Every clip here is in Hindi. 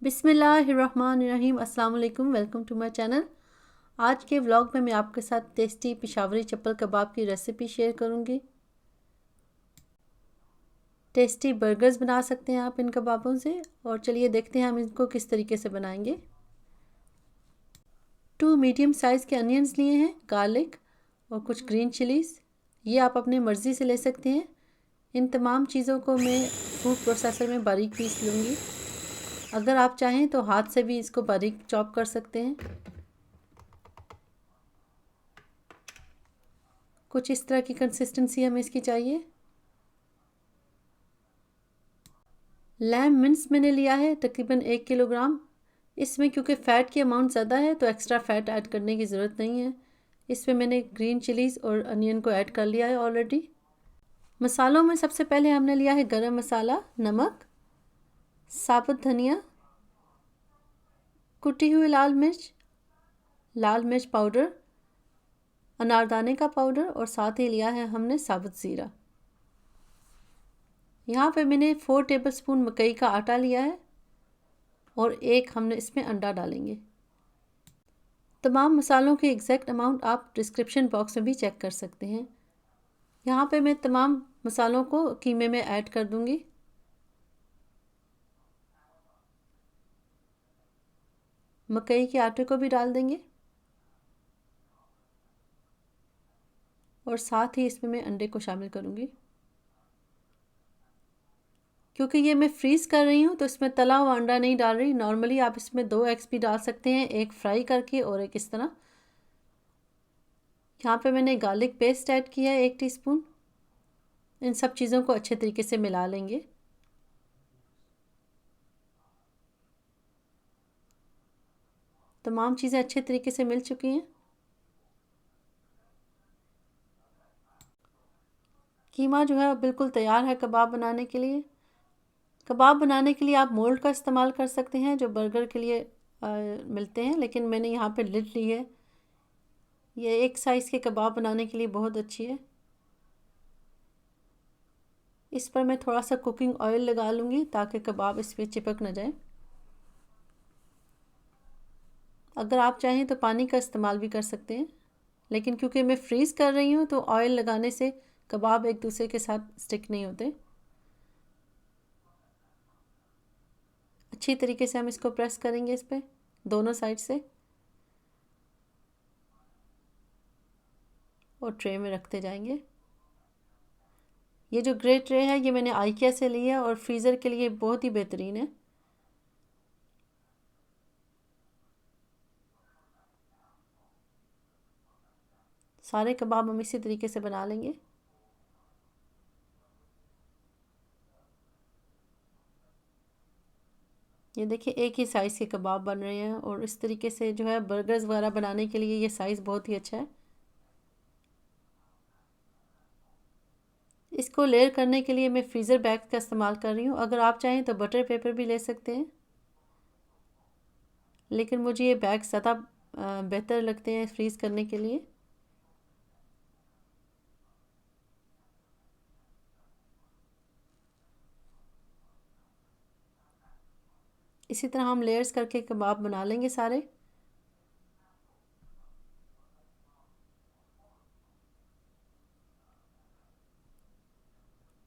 बिस्मिल्लाहिर्रहमानिर्रहीम। अस्सलाम वालेकुम, वेलकम टू माय चैनल। आज के व्लॉग में मैं आपके साथ टेस्टी पेशावरी चप्पल कबाब की रेसिपी शेयर करूंगी। टेस्टी बर्गर्स बना सकते हैं आप इन कबाबों से। और चलिए देखते हैं हम इनको किस तरीके से बनाएंगे। 2 मीडियम साइज़ के अनियंस लिए हैं, गार्लिक और कुछ ग्रीन चिलीज़। ये आप अपने मर्ज़ी से ले सकते हैं। इन तमाम चीज़ों को मैं फूड प्रोसेसर में बारीक पीस लूँगी। अगर आप चाहें तो हाथ से भी इसको बारीक चॉप कर सकते हैं। कुछ इस तरह की कंसिस्टेंसी हमें इसकी चाहिए। लैम मिन्स मैंने लिया है तकरीबन 1 किलोग्राम। इसमें क्योंकि फ़ैट की अमाउंट ज़्यादा है तो एक्स्ट्रा फ़ैट ऐड करने की ज़रूरत नहीं है। इसमें मैंने ग्रीन चिलीज़ और अनियन को ऐड कर लिया है ऑलरेडी। मसालों में सबसे पहले हमने लिया है गरम मसाला, नमक, साबुत धनिया, कुटी हुई लाल मिर्च पाउडर, अनारदाने का पाउडर और साथ ही लिया है हमने साबुत ज़ीरा। यहाँ पे मैंने 4 टेबलस्पून मकई का आटा लिया है और एक हमने इसमें अंडा डालेंगे। तमाम मसालों की एग्जैक्ट अमाउंट आप डिस्क्रिप्शन बॉक्स में भी चेक कर सकते हैं। यहाँ पे मैं तमाम मसालों को कीमे में ऐड कर दूँगी। मकई के आटे को भी डाल देंगे और साथ ही इसमें मैं अंडे को शामिल करूँगी। क्योंकि ये मैं फ्रीज़ कर रही हूँ तो इसमें तला हुआ अंडा नहीं डाल रही। नॉर्मली आप इसमें 2 एग्स भी डाल सकते हैं, एक फ्राई करके और एक इस तरह। यहाँ पे मैंने गार्लिक पेस्ट ऐड किया है 1 टीस्पून। इन सब चीज़ों को अच्छे तरीके से मिला लेंगे। तमाम चीज़ें अच्छे तरीके से मिल चुकी हैं। कीमा जो है बिल्कुल तैयार है कबाब बनाने के लिए। कबाब बनाने के लिए आप मोल्ड का इस्तेमाल कर सकते हैं जो बर्गर के लिए मिलते हैं, लेकिन मैंने यहाँ पे लिड ली है। ये एक साइज़ के कबाब बनाने के लिए बहुत अच्छी है। इस पर मैं थोड़ा सा कुकिंग ऑयल लगा लूँगी ताकि कबाब इस पर चिपक न जाए। अगर आप चाहें तो पानी का इस्तेमाल भी कर सकते हैं, लेकिन क्योंकि मैं फ्रीज़ कर रही हूँ तो ऑयल लगाने से कबाब एक दूसरे के साथ स्टिक नहीं होते। अच्छी तरीके से हम इसको प्रेस करेंगे इस पर दोनों साइड से और ट्रे में रखते जाएंगे। ये जो ग्रे ट्रे है ये मैंने आइकिया से ली है और फ्रीज़र के लिए बहुत ही बेहतरीन है। सारे कबाब हम इसी तरीके से बना लेंगे। ये देखिए एक ही साइज़ के कबाब बन रहे हैं और इस तरीके से जो है बर्गर्स वगैरह बनाने के लिए ये साइज़ बहुत ही अच्छा है। इसको लेयर करने के लिए मैं फ्रीज़र बैग का इस्तेमाल कर रही हूँ। अगर आप चाहें तो बटर पेपर भी ले सकते हैं, लेकिन मुझे ये बैग ज़्यादा बेहतर लगते हैं फ्रीज़ करने के लिए। इसी तरह हम लेयर्स करके कबाब बना लेंगे सारे।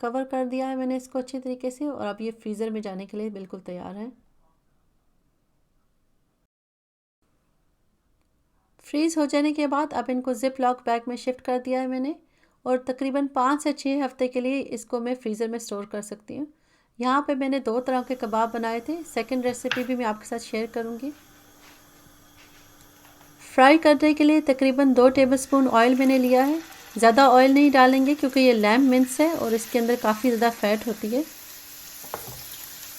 कवर कर दिया है मैंने इसको अच्छी तरीके से और अब ये फ्रीज़र में जाने के लिए बिल्कुल तैयार है। फ्रीज़ हो जाने के बाद अब इनको ज़िप लॉक बैग में शिफ्ट कर दिया है मैंने और तकरीबन 5 से 6 हफ्ते के लिए इसको मैं फ्रीज़र में स्टोर कर सकती हूँ। यहाँ पे मैंने 2 तरह के कबाब बनाए थे। सेकंड रेसिपी भी मैं आपके साथ शेयर करूँगी। फ्राई करने के लिए तकरीबन 2 टेबलस्पून ऑयल मैंने लिया है। ज़्यादा ऑयल नहीं डालेंगे क्योंकि ये लैम मिन्स है और इसके अंदर काफ़ी ज़्यादा फ़ैट होती है।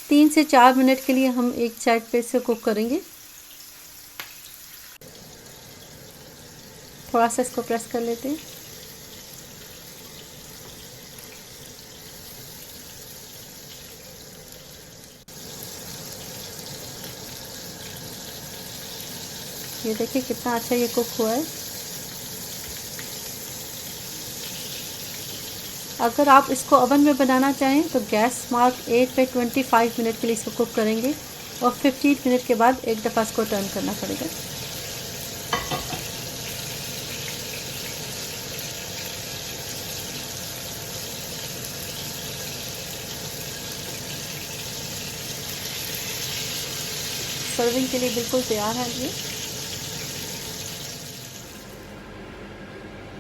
3 से 4 मिनट के लिए हम एक साइड पे इसे कुक करेंगे। थोड़ा सा इसको प्रेस कर लेते हैं। ये देखिए कितना अच्छा ये कुक हुआ है। अगर आप इसको ओवन में बनाना चाहें तो गैस मार्क 8 पे 25 मिनट के लिए इसको कुक करेंगे और 15 मिनट के बाद एक दफ़ा इसको टर्न करना पड़ेगा। सर्विंग के लिए बिल्कुल तैयार है ये।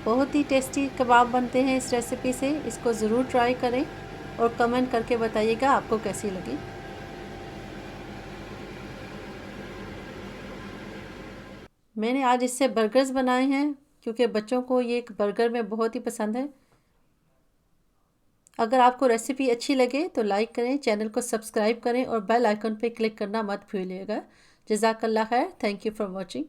बहुत ही टेस्टी कबाब बनते हैं इस रेसिपी से। इसको ज़रूर ट्राई करें और कमेंट करके बताइएगा आपको कैसी लगी। मैंने आज इससे बर्गर्स बनाए हैं क्योंकि बच्चों को ये एक बर्गर में बहुत ही पसंद है। अगर आपको रेसिपी अच्छी लगे तो लाइक करें, चैनल को सब्सक्राइब करें और बेल आइकन पे क्लिक करना मत भूलिएगा। जज़ाकल्लाह खैर। Thank you for watching.